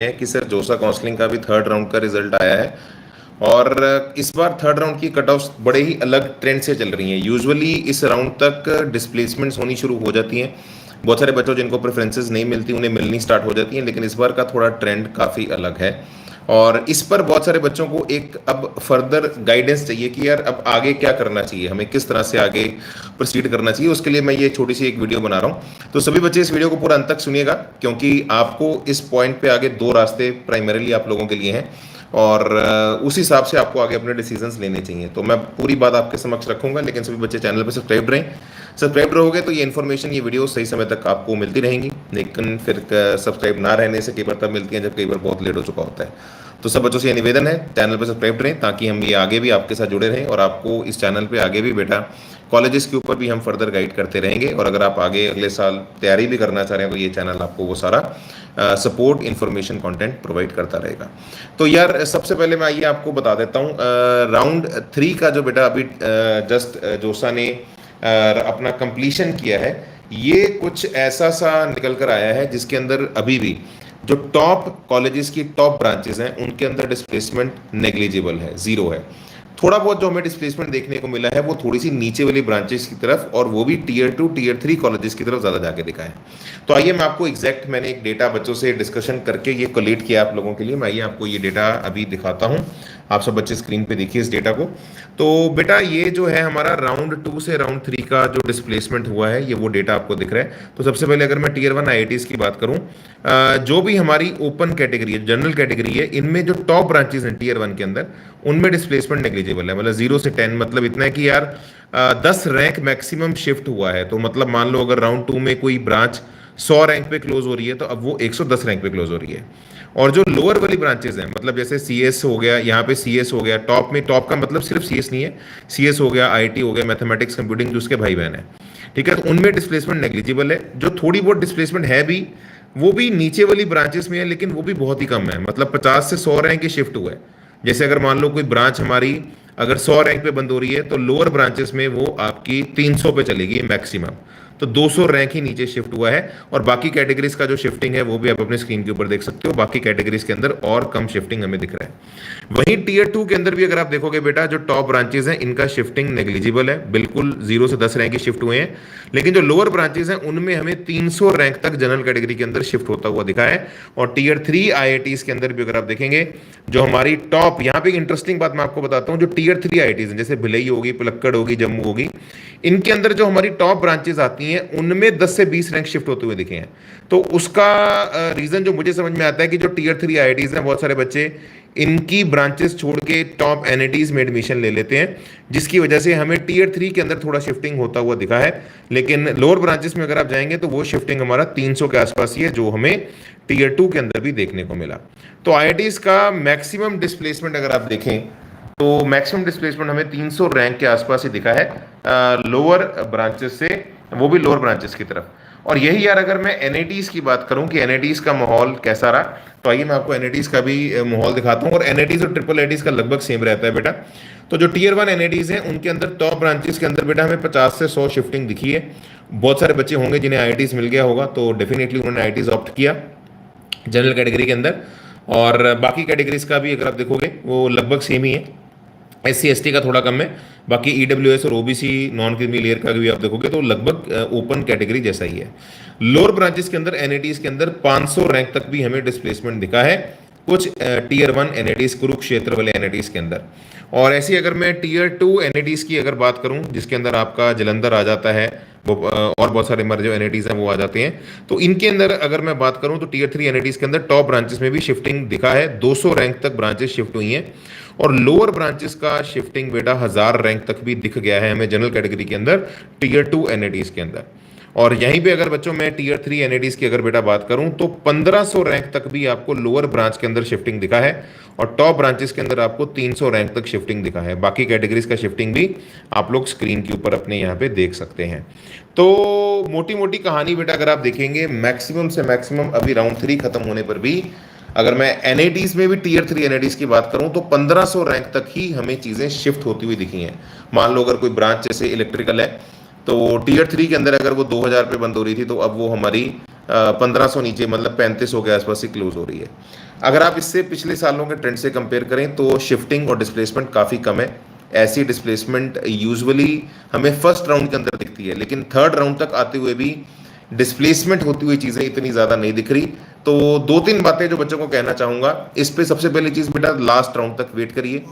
है कि सर जोसा काउंसलिंग का भी थर्ड राउंड का रिजल्ट आया है। और इस बार थर्ड राउंड की कट ऑफ बड़े ही अलग ट्रेंड से चल रही हैं। यूजुअली इस राउंड तक डिस्प्लेसमेंट्स होनी शुरू हो जाती हैं। बहुत सारे बच्चों जिनको प्रेफरेंसेस नहीं मिलती उन्हें मिलनी स्टार्ट हो जाती हैं, लेकिन इस बार का थोड़ा ट्रेंड काफ़ी अलग है। और इस पर बहुत सारे बच्चों को एक अब फर्दर गाइडेंस चाहिए कि यार अब आगे क्या करना चाहिए, हमें किस तरह से आगे प्रोसीड करना चाहिए। उसके लिए मैं ये छोटी सी एक वीडियो बना रहा हूँ। तो सभी बच्चे इस वीडियो को पूरा अंत तक सुनिएगा, क्योंकि आपको इस पॉइंट पे आगे दो रास्ते प्राइमरीली आप लोगों के लिए हैं और उस हिसाब से आपको आगे अपने डिसीजंस लेने चाहिए। तो मैं पूरी बात आपके समक्ष रखूंगा, लेकिन सभी बच्चे चैनल पर सब्सक्राइब रहें। सब्सक्राइब रहोगे तो ये इन्फॉर्मेशन, ये वीडियो सही समय तक आपको मिलती रहेंगी। लेकिन फिर सब्सक्राइब ना रहने से कई बार तब मिलती हैं जब कई बार बहुत लेट हो चुका होता है। तो सब बच्चों से ये निवेदन है, चैनल पर सब्सक्राइब रहें ताकि हम ये आगे भी आपके साथ जुड़े रहें और आपको इस चैनल पे आगे भी बेटा कॉलेजेस के ऊपर भी हम फर्दर गाइड करते रहेंगे। और अगर आप आगे अगले साल तैयारी भी करना चाह रहे हैं तो ये चैनल आपको वो सारा सपोर्ट इन्फॉर्मेशन कंटेंट प्रोवाइड करता रहेगा। तो यार सबसे पहले मैं ये आपको बता देता हूँ, राउंड 3 का जो बेटा अभी जस्ट जोसा ने अपना कंप्लीशन किया है, ये कुछ ऐसा सा निकल कर आया है जिसके अंदर अभी भी जो टॉप कॉलेजेस की टॉप ब्रांचेस हैं उनके अंदर डिस्प्लेसमेंट नेग्लिजिबल है, जीरो है। थोड़ा बहुत जो हमें डिस्प्लेसमेंट देखने को मिला है वो थोड़ी सी नीचे वाली ब्रांचेस की तरफ, और वो भी टीयर 2 टीयर 3 कॉलेजेस की तरफ ज़्यादा जाके दिखा है। तो आइए मैं आपको एग्जैक्ट, मैंने एक डेटा बच्चों से डिस्कशन करके ये कोलेट किया आप लोगों के लिए। मैं ये आपको ये डेटा अभी दिखाता हूँ। आप सब बच्चे स्क्रीन पे देखिए इस डेटा को। तो बेटा ये जो है हमारा राउंड 2 से राउंड 3 का जो डिस्प्लेसमेंट हुआ है, ये वो डेटा आपको दिख रहा है। तो सबसे पहले अगर मैं टीयर 1 आईआईटीज की बात करूं, जो भी हमारी ओपन कैटेगरी है, जनरल कैटेगरी है, इनमें जो टॉप ब्रांचेस हैं टीयर 1 के अंदर, उनमें डिस्प्लेसमेंट नेग्लिजिबल है। मतलब 0 से 10, मतलब इतना है कि यार 10 रैंक मैक्सिमम शिफ्ट हुआ है। तो मतलब मान लो अगर राउंड 2 में कोई ब्रांच 100 रैंक पे क्लोज हो रही है तो अब वो 110 रैंक पे क्लोज हो रही है। और जो लोअर वाली ब्रांचेस हैं, मतलब जैसे सीएस हो गया, यहाँ पे सीएस हो गया, टॉप में, टॉप का मतलब सिर्फ सीएस नहीं है, सीएस हो गया, आईटी हो गया, मैथमेटिक्स कंप्यूटिंग जो उसके भाई बहन है, ठीक है, तो उनमें डिस्प्लेसमेंट नेग्लिजिबल है। जो थोड़ी बहुत डिस्प्लेसमेंट है भी, वो भी नीचे वाली ब्रांचेस में है, लेकिन वो भी बहुत ही कम है। मतलब 50 से 100 रैंक ही शिफ्ट हुआ है। जैसे अगर मान लो कोई ब्रांच हमारी अगर 100 रैंक पे बंद हो रही है तो लोअर ब्रांचेस में वो आपकी 300 पे चलेगी मैक्सिमम। तो 200 रैंक ही नीचे शिफ्ट हुआ है। और बाकी कैटेगरीज का जो शिफ्टिंग है वो भी आप अपने स्क्रीन के ऊपर देख सकते हो। बाकी कैटेगरीज के अंदर और कम शिफ्टिंग हमें दिख रहा है। वहीं टीयर 2 के अंदर भी अगर आप देखोगे बेटा, जो टॉप ब्रांचेस हैं इनका शिफ्टिंग नेग्लिजिबल है, बिल्कुल 0 से 10 रैंक ही शिफ्ट हुए हैं। लेकिन जो लोअर ब्रांचेस हैं उनमें हमें 300 रैंक तक जनरल कैटेगरी के अंदर शिफ्ट होता हुआ दिखा है। और टीयर 3 आईआईटीज के अंदर भी अगर आप देखेंगे, जो हमारी टॉप, यहाँ पे इंटरेस्टिंग बात मैं आपको बताता हूँ, जो टीयर 3 आईआईटीज हैं जैसे भिलई होगी, पलक्कड़ होगी, जम्मू होगी, इनके अंदर जो हमारी टॉप ब्रांचेस आती हैं उनमें 10 से 20 रैंक शिफ्ट होते हुए दिखे हैं। तो उसका रीजन जो मुझे समझ में आता है कि जो टीयर 3 आईआईटीज हैं, बहुत सारे बच्चे इनकी ब्रांचेस छोड़ के टॉप एनआईटीज में एडमिशन ले लेते हैं, जिसकी वजह से हमें टीयर 3 के अंदर थोड़ा शिफ्टिंग होता हुआ दिखा है। लेकिन लोअर ब्रांचेस में अगर आप जाएंगे तो वो शिफ्टिंग हमारा 300 के आसपास ही है, जो हमें टीयर 2 के अंदर भी देखने को मिला। तो आईआईटीज का मैक्सिमम डिस्प्लेसमेंट अगर आप देखें तो मैक्सिमम डिस्प्लेसमेंट हमें 300 रैंक के आसपास ही दिखा है लोअर ब्रांचेस से, वो भी लोअर ब्रांचेस की तरफ। और यही यार अगर मैं एनआईटीज की बात करूं कि एनआईटीज का माहौल कैसा रहा, तो आइए मैं आपको एनआईटीज का भी माहौल दिखाता हूं। और एनआईटीज और ट्रिपल आईटीज का लगभग सेम रहता है बेटा। तो जो टीयर 1 एनआईटीज हैं उनके अंदर टॉप ब्रांचेस के अंदर बेटा हमें 50 से 100 शिफ्टिंग दिखी है। बहुत सारे बच्चे होंगे जिन्हें आईआईटीज मिल गया होगा, तो डेफिनेटली उन्होंने आईआईटीज ऑप्ट किया जनरल कैटेगरी के अंदर। और बाकी कैटेगरीज का भी अगर आप देखोगे वो लगभग सेम ही है। एससी एसटी का थोड़ा कम है, बाकी ईडब्ल्यूएस और ओबीसी नॉन क्रीमी लेयर का भी आप देखोगे तो लगभग ओपन कैटेगरी जैसा ही है। लोअर ब्रांचेस के अंदर एनआईटीज के अंदर 500 रैंक तक भी हमें डिस्प्लेसमेंट दिखा है कुछ टीयर 1 एनआईटीज, कुरुक्षेत्र वाले एनआईटीज के अंदर। और ऐसी अगर मैं टीयर 2 एनआईटीज की अगर बात करूं, जिसके अंदर आपका जलंधर आ जाता है, वो और बहुत सारे हमारे जो एनआईटीज हैं वो आ जाते हैं, तो इनके अंदर अगर मैं बात करूं तो टीयर 3 एनआईटीज के अंदर टॉप ब्रांचेस में भी शिफ्टिंग दिखा है, 200 रैंक तक ब्रांचेस शिफ्ट हुई हैं। और लोअर ब्रांचेस का शिफ्टिंग बेटा 1000 रैंक तक भी दिख गया है हमें जनरल कैटेगरी के अंदर टीयर 2 एनआईटीज के अंदर। और यहीं पे अगर बच्चों मैं टीयर 3 एनआईटीज की अगर बेटा बात करूं तो 1500 रैंक तक भी आपको लोअर ब्रांच के अंदर शिफ्टिंग दिखा है। और टॉप ब्रांचेस के अंदर आपको 300 रैंक तक शिफ्टिंग दिखा है। बाकी कैटेगरीज का शिफ्टिंग भी आप लोग स्क्रीन के ऊपर अपने यहाँ पे देख सकते हैं। तो मोटी मोटी कहानी बेटा अगर आप देखेंगे, मैक्सिमम से मैक्सिमम अभी राउंड 3 खत्म होने पर भी अगर मैं एनआईटीज में भी टीयर 3 एनआईटीज की बात करूं तो 1500 रैंक तक ही हमें चीज़ें शिफ्ट होती हुई दिखी हैं। मान लो अगर कोई ब्रांच जैसे इलेक्ट्रिकल है तो टीयर 3 के अंदर अगर वो 2000 पे बंद हो रही थी तो अब वो हमारी 1500 नीचे, मतलब 3500 के आसपास ही क्लोज हो रही है। अगर आप इससे पिछले सालों के ट्रेंड से कंपेयर करें तो शिफ्टिंग और डिस्प्लेसमेंट काफ़ी कम है। ऐसी डिस्प्लेसमेंट यूजुअली हमें फर्स्ट राउंड के अंदर दिखती है, लेकिन थर्ड राउंड तक आते हुए भी डिस्प्लेसमेंट होती हुई चीज़ें इतनी ज़्यादा नहीं दिख रही। तो 2-3 बातें जो बच्चों को कहना चाहूँगा इस पे, सबसे पहली चीज़ बेटा, लास्ट राउंड तक वेट करिए,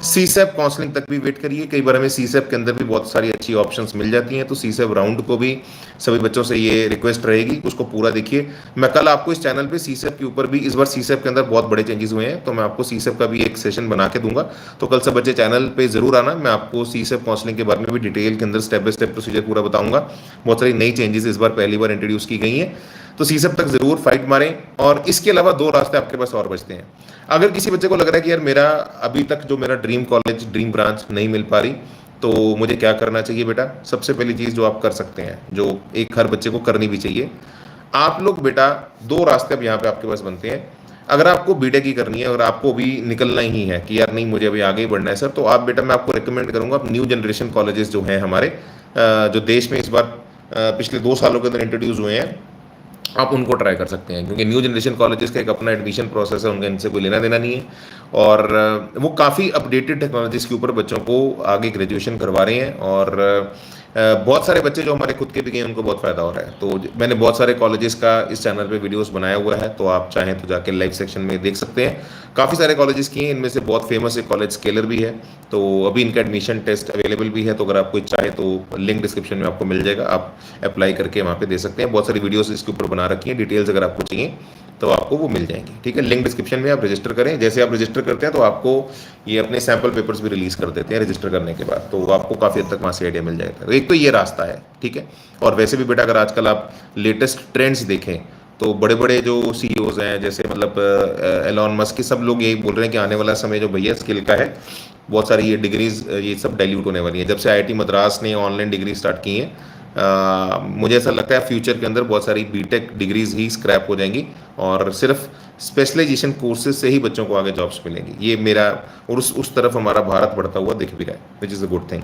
सीसैप काउंसलिंग तक भी वेट करिए। कई बार हमें सीसैप के अंदर भी बहुत सारी अच्छी ऑप्शंस मिल जाती हैं, तो सीसैप राउंड को भी सभी बच्चों से ये रिक्वेस्ट रहेगी, उसको पूरा देखिए। मैं कल आपको इस चैनल पे सीसैप के ऊपर भी, इस बार सीसैप के अंदर बहुत बड़े चेंजेस हुए हैं, तो मैं आपको सीसैप का भी एक सेशन बना के दूंगा। तो कल सब बच्चे चैनल पे जरूर आना, मैं आपको सीसैप काउंसलिंग के बारे में भी डिटेल के अंदर स्टेप बाय स्टेप प्रोसीजर पूरा बताऊंगा। बहुत सारी नई चेंजेस इस बार पहली बार इंट्रोड्यूस की गई हैं, तो सीसैप तक जरूर फाइट मारें। और इसके अलावा 2 रास्ते आपके पास और बचते हैं। अगर किसी बच्चे को लग रहा है कि यार मेरा अभी तक जो मेरा ड्रीम कॉलेज, ड्रीम ब्रांच नहीं मिल पा रही, तो मुझे क्या करना चाहिए बेटा? सबसे पहली चीज़ जो आप कर सकते हैं, जो एक हर बच्चे को करनी भी चाहिए, आप लोग बेटा 2 रास्ते अब यहाँ पे आपके पास बनते हैं। अगर आपको बीटेक की करनी है और आपको भी निकलना ही है कि यार नहीं मुझे अभी आगे ही बढ़ना है सर, तो आप बेटा, मैं आपको रिकमेंड करूंगा, आप न्यू जनरेशन कॉलेजेस जो हैं हमारे, जो देश में इस बार पिछले 2 सालों के अंदर इंट्रोड्यूस हुए हैं, आप उनको ट्राई कर सकते हैं। क्योंकि न्यू जनरेशन कॉलेजेस का एक अपना एडमिशन प्रोसेस है, उनका इनसे कोई लेना देना नहीं है, और वो काफ़ी अपडेटेड टेक्नोलॉजीज़ के ऊपर बच्चों को आगे ग्रेजुएशन करवा रहे हैं। और बहुत सारे बच्चे जो हमारे खुद के भी गए, उनको बहुत फ़ायदा हो रहा है। तो मैंने बहुत सारे कॉलेजेस का इस चैनल पे वीडियोस बनाया हुआ है, तो आप चाहें तो जाके लाइव सेक्शन में देख सकते हैं। काफ़ी सारे कॉलेजेस किए हैं, इनमें से बहुत फेमस एक कॉलेज स्केलर भी है, तो अभी इनका एडमिशन टेस्ट अवेलेबल भी है। तो अगर आप कोई चाहे तो लिंक डिस्क्रिप्शन में आपको मिल जाएगा, आप अप्लाई करके वहाँ पे दे सकते हैं। बहुत सारी वीडियोस इसके ऊपर बना रखी हैं, डिटेल्स अगर आपको चाहिए तो आपको वो मिल जाएंगी। ठीक है, लिंक डिस्क्रिप्शन में आप रजिस्टर करें। जैसे आप रजिस्टर करते हैं तो आपको ये अपने सैम्पल पेपर्स भी रिलीज कर देते हैं रजिस्टर करने के बाद, तो आपको काफ़ी हद तक वहाँ से आइडिया मिल जाएगा। तो एक तो ये रास्ता है, ठीक है। और वैसे भी बेटा, अगर आजकल आप लेटेस्ट ट्रेंड्स देखें तो बड़े बड़े जो सीईओज हैं, जैसे मतलब एलॉन मस्क के, सब लोग यही बोल रहे हैं कि आने वाला समय जो भैया स्किल का है, बहुत सारी ये डिग्रीज ये सब डाइल्यूट होने वाली हैं। जब से आईआईटी मद्रास ने ऑनलाइन डिग्री स्टार्ट की है, मुझे ऐसा लगता है फ्यूचर के अंदर बहुत सारी बीटेक डिग्रीज ही स्क्रैप हो जाएंगी और सिर्फ स्पेशलाइजेशन कोर्सेज से ही बच्चों को आगे जॉब्स मिलेंगी। ये मेरा, और उस तरफ हमारा भारत बढ़ता हुआ दिख भी रहा है, which is a good thing.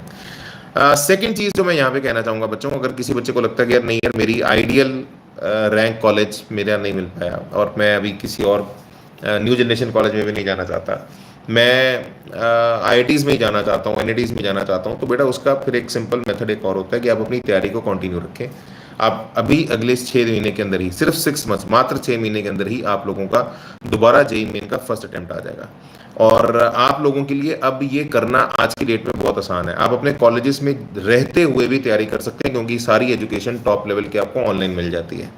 Second चीज़ जो मैं यहाँ पे कहना चाहूँगा बच्चों को, अगर किसी बच्चे को लगता है कि यार नहीं यार मेरी आइडियल रैंक कॉलेज मेरा नहीं मिल पाया और मैं अभी किसी और न्यू जनरेशन कॉलेज में भी नहीं जाना चाहता, मैं आईआईटीज़ में ही जाना चाहता हूँ, एनआईटीज़ में जाना चाहता हूँ, तो बेटा उसका फिर एक सिंपल मेथड एक और होता है कि आप अपनी तैयारी को कंटिन्यू रखें। आप अभी अगले 6 महीने के अंदर ही, सिर्फ 6 मंथ्स, मात्र 6 महीने के अंदर ही आप लोगों का दोबारा जेईई मेन का फर्स्ट अटेम्प्ट आ जाएगा। और आप लोगों के लिए अब ये करना आज की डेट में बहुत आसान है। आप अपने कॉलेजेस में रहते हुए भी तैयारी कर सकते हैं, क्योंकि सारी एजुकेशन टॉप लेवल की आपको ऑनलाइन मिल जाती है।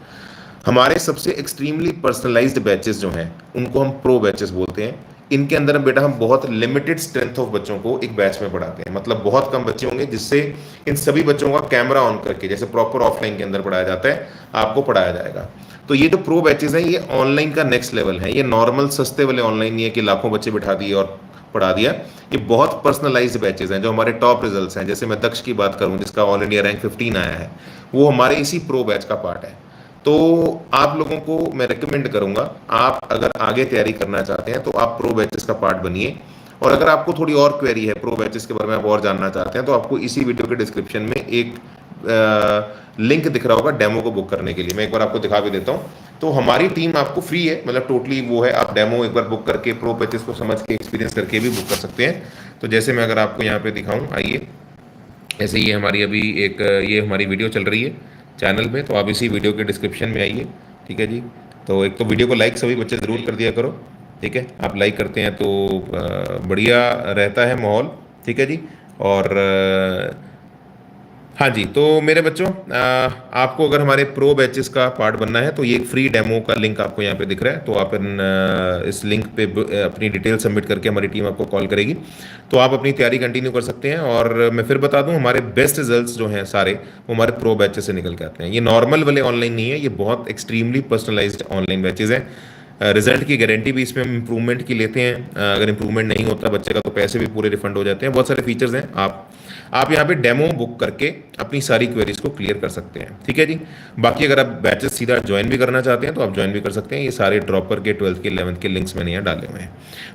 हमारे सबसे एक्सट्रीमली पर्सनलाइज्ड बैचेस जो हैं उनको हम प्रो बैचेस बोलते हैं। इनके अंदर बेटा हम बहुत लिमिटेड स्ट्रेंथ ऑफ बच्चों को एक बैच में पढ़ाते हैं, मतलब बहुत कम बच्चे होंगे, जिससे इन सभी बच्चों का कैमरा ऑन करके, जैसे प्रॉपर ऑफलाइन के अंदर पढ़ाया जाता है, आपको पढ़ाया जाएगा। तो ये जो प्रो बैचेस हैं, ये ऑनलाइन का नेक्स्ट लेवल है। ये नॉर्मल सस्ते वाले ऑनलाइन नहीं है कि लाखों बच्चे बिठा दिए और पढ़ा दिया। ये बहुत पर्सनलाइज्ड बैचेस हैं जो हमारे टॉप रिजल्ट्स हैं। जैसे मैं दक्ष की बात करूं, जिसका ऑल इंडिया रैंक 15 आया है, वो हमारे इसी प्रो बैच का पार्ट है। तो आप लोगों को मैं रिकमेंड करूंगा, आप अगर आगे तैयारी करना चाहते हैं तो आप प्रो बैचेस का पार्ट बनिए। और अगर आपको थोड़ी और क्वेरी है प्रो बैचेस के बारे में, आप और जानना चाहते हैं, तो आपको इसी वीडियो के डिस्क्रिप्शन में एक लिंक दिख रहा होगा डेमो को बुक करने के लिए। मैं एक बार आपको दिखा भी देता हूँ। तो हमारी टीम आपको फ्री है, मतलब टोटली वो है, आप डेमो एक बार बुक करके प्रो बैचेस को समझ के एक्सपीरियंस करके भी बुक कर सकते हैं। तो जैसे मैं अगर आपको यहाँ पे दिखाऊँ, आइए, ऐसे ये हमारी अभी एक ये हमारी वीडियो चल रही है चैनल पे, तो आप इसी वीडियो के डिस्क्रिप्शन में आइए। ठीक है जी। तो एक तो वीडियो को लाइक सभी बच्चे ज़रूर कर दिया करो। ठीक है, आप लाइक करते हैं तो बढ़िया रहता है माहौल। ठीक है जी। और हाँ जी, तो मेरे बच्चों, आपको अगर हमारे प्रो बैचेस का पार्ट बनना है तो ये एक फ्री डेमो का लिंक आपको यहाँ पे दिख रहा है। तो आप इस लिंक पे अपनी डिटेल सबमिट करके हमारी टीम आपको कॉल करेगी, तो आप अपनी तैयारी कंटिन्यू कर सकते हैं। और मैं फिर बता दूं, हमारे बेस्ट रिजल्ट्स जो हैं सारे, वो हमारे प्रो बैचेस से निकल के आते हैं। ये नॉर्मल वाले ऑनलाइन नहीं है, ये बहुत एक्सट्रीमली पर्सनलाइज्ड ऑनलाइन बैचेज हैं। रिजल्ट की गारंटी भी इसमें हम इंप्रूवमेंट की लेते हैं। अगर इंप्रूवमेंट नहीं होता बच्चे का तो पैसे भी पूरे रिफंड हो जाते हैं। बहुत सारे फीचर्स हैं। आप यहाँ पे डेमो बुक करके अपनी सारी क्वेरीज को क्लियर कर सकते हैं। ठीक है जी। बाकी अगर आप बैचेस सीधा ज्वाइन भी करना चाहते हैं तो आप ज्वाइन भी कर सकते हैं। ये सारे ड्रॉपर के 12th के 11th के लिंक्स मैंने यहाँ डाले हुए हैं।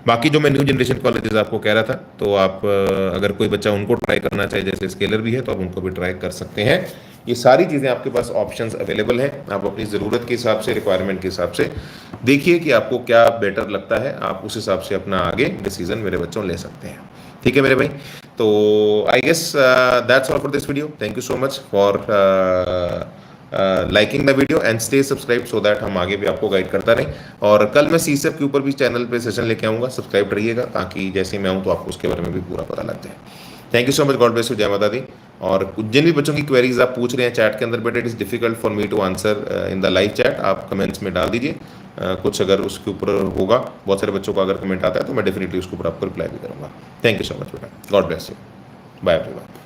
बाकी जो मैं न्यू जनरेशन कॉलेजेस आपको कह रहा था, तो आप अगर कोई बच्चा उनको ट्राई करना चाहे, जैसे स्केलर भी है, तो आप उनको भी ट्राई कर सकते हैं। ये सारी चीज़ें आपके पास ऑप्शंस अवेलेबल हैं। आप अपनी ज़रूरत के हिसाब से, रिक्वायरमेंट के हिसाब से देखिए कि आपको क्या बेटर लगता है, आप उस हिसाब से अपना आगे डिसीजन मेरे बच्चों ले सकते हैं। ठीक है मेरे भाई, तो I guess that's all for this video. Thank you so much for liking the video and stay subscribe so that हम आगे भी आपको गाइड करता रहें। और कल मैं सीसेप के ऊपर भी चैनल पे सेशन लेके आऊँगा, सब्सक्राइब रहिएगा ताकि जैसे मैं आऊँ तो आपको उसके बारे में भी पूरा पता लग जाए। Thank you so much, God bless you, जय माता दी। और जिन भी बच्चों की क्वेरीज आप पूछ रहे हैं चैट के अंदर, but it is difficult for me to answer in the live chat, आप कमेंट्स में डाल दीजिए। कुछ अगर उसके ऊपर होगा, बहुत सारे बच्चों का अगर कमेंट आता है तो मैं डेफिनेटली उसके ऊपर आपको रिप्लाई भी करूँगा। थैंक यू सो मच बेटा, God bless you, bye everyone.